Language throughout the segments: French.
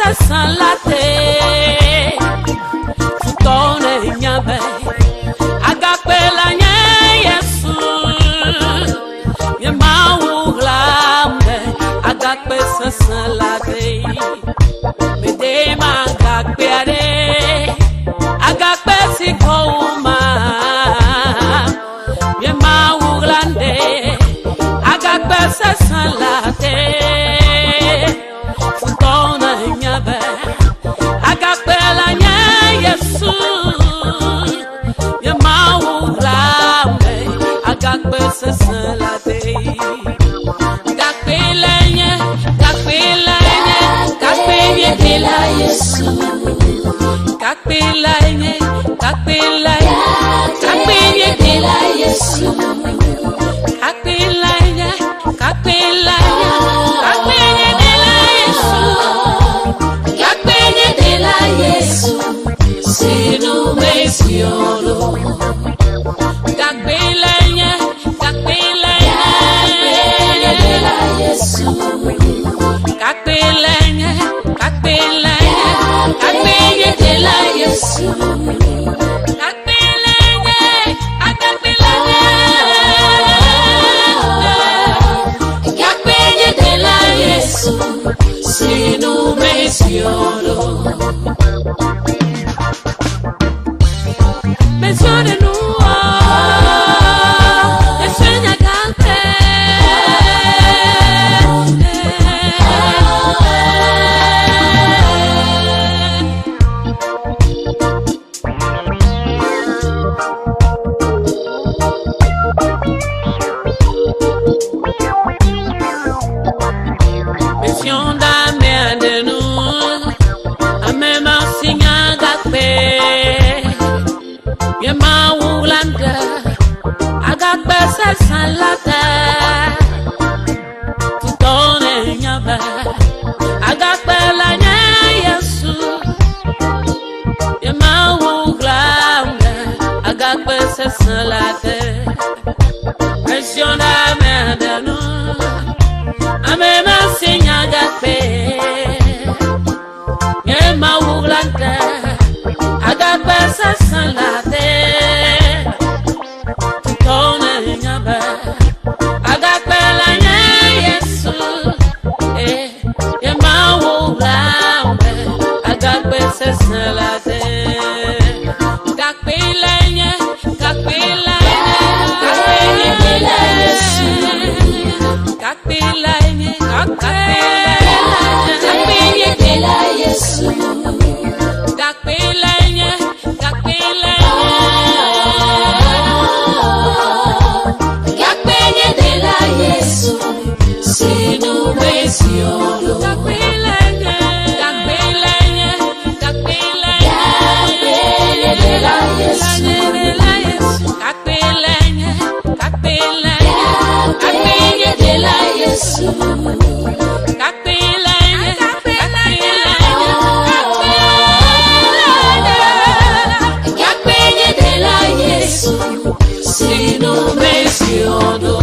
Agakpesa salate Futone nyabe Agakpela nye Yesu Yemawulambe Agakpesa salate Medema agakpere Agakpesi kouma Yemawulande Agakpesa salate Agakpela nye Yesu Yemawulambe Agakpesa salate Agakpela nye dela Yesu Agakpela nye dela Yesu Agakpela nye dela Yesu Sinu mesiolo Agakpela nye dela Yesu Agakpela nye dela Yesu Agakpela nye dela Yesu Sinu mesiolo Menzione nuova, e segna cante. Menzione da me de nous, a me marsigna Agakpela. Yemawulanda Agakpesa salate Futone nyabe Agakpela nye Yesu Yemawulanda Agakpesa salate Menzione merdenu Amema signa Agakpela Yemawulanda Agakpesa salate Futone nyabe Agakpela nye Yesu Yemawulambe Agakpesa salate Agakpela nye dela Yesu Agakpela nye dela Yesu Agakpela nye dela Yesu Sinu mesiolo Agakpela nye dela Yesu Agakpela nye dela Yesu Agakpela nye dela Yesu Sinu mesiolo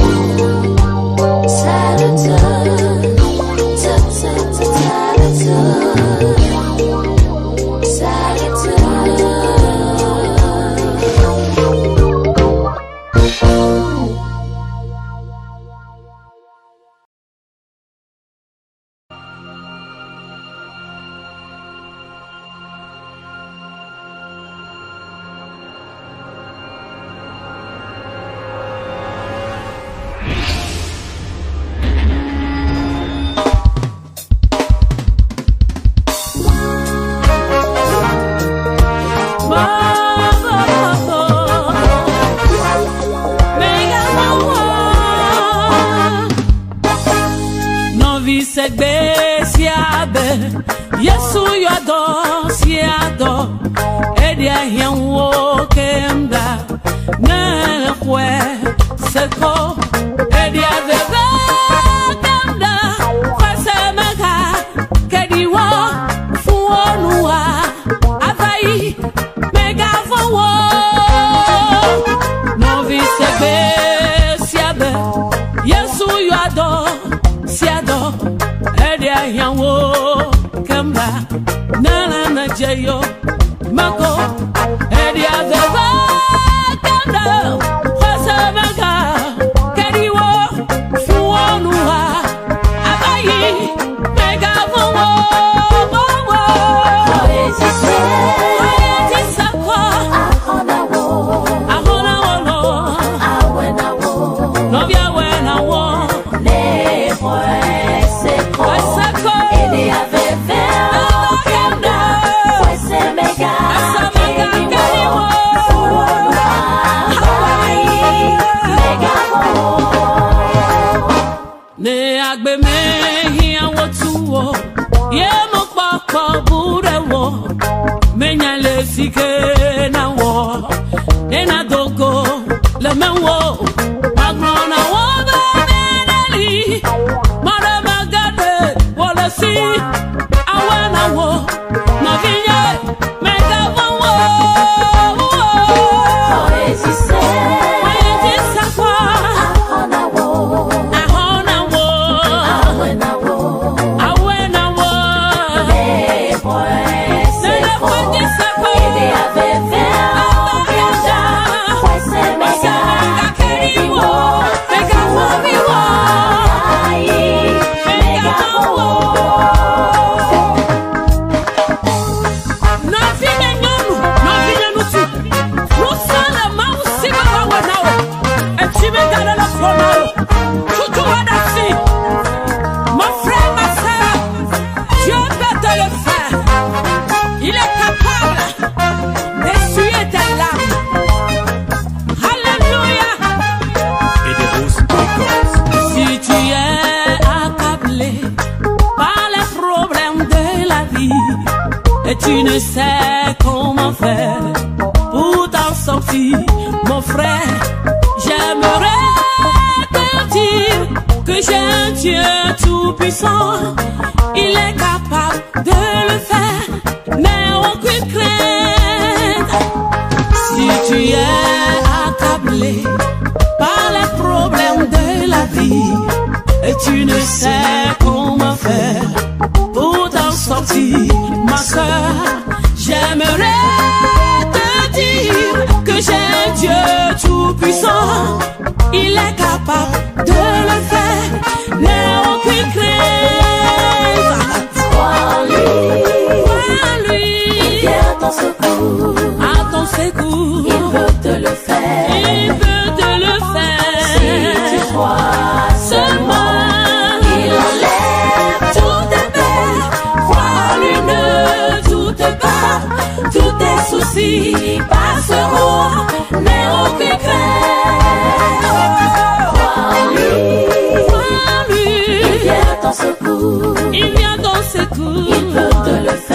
Yesu yado siado edia yenwo kemda na kwe seko edia bebe kemda fasemaka kediwo fuonua avai mega fowo novi sebe siabe Yesu yado siado edia yenwo kemda yo, Mako, Edia Veva, Kanda, Rosaline, Kadiwo, Fuonua, Abayi, Megavowo, Sike na wo, ena dogo, le menwo, magrona woga menali, madama gade, wala si, awana wo, na vinye, mega wo. Et tu ne sais comment faire pour t'en sortir, mon frère. J'aimerais te dire que j'ai un Dieu tout-puissant. Il est capable de le faire, mais aucune crainte. Si tu es accablé par les problèmes de la vie et tu ne sais comment faire pour t'en sortir, ma soeur, j'aimerais te dire que j'ai un Dieu tout-puissant. Il est capable de le faire, mais aucune crainte. Crois lui, il vient à ton secours. À ton secours, il veut te le faire. Il veut te le faire. Si tu crois seulement, il enlève tout tes peines. Crois-lui, ne tout te bat, tous tes soucis passeront, mais aucune crainte. Crois-lui, il vient à ton secours. Il vient à ton secours. Il veut te le faire.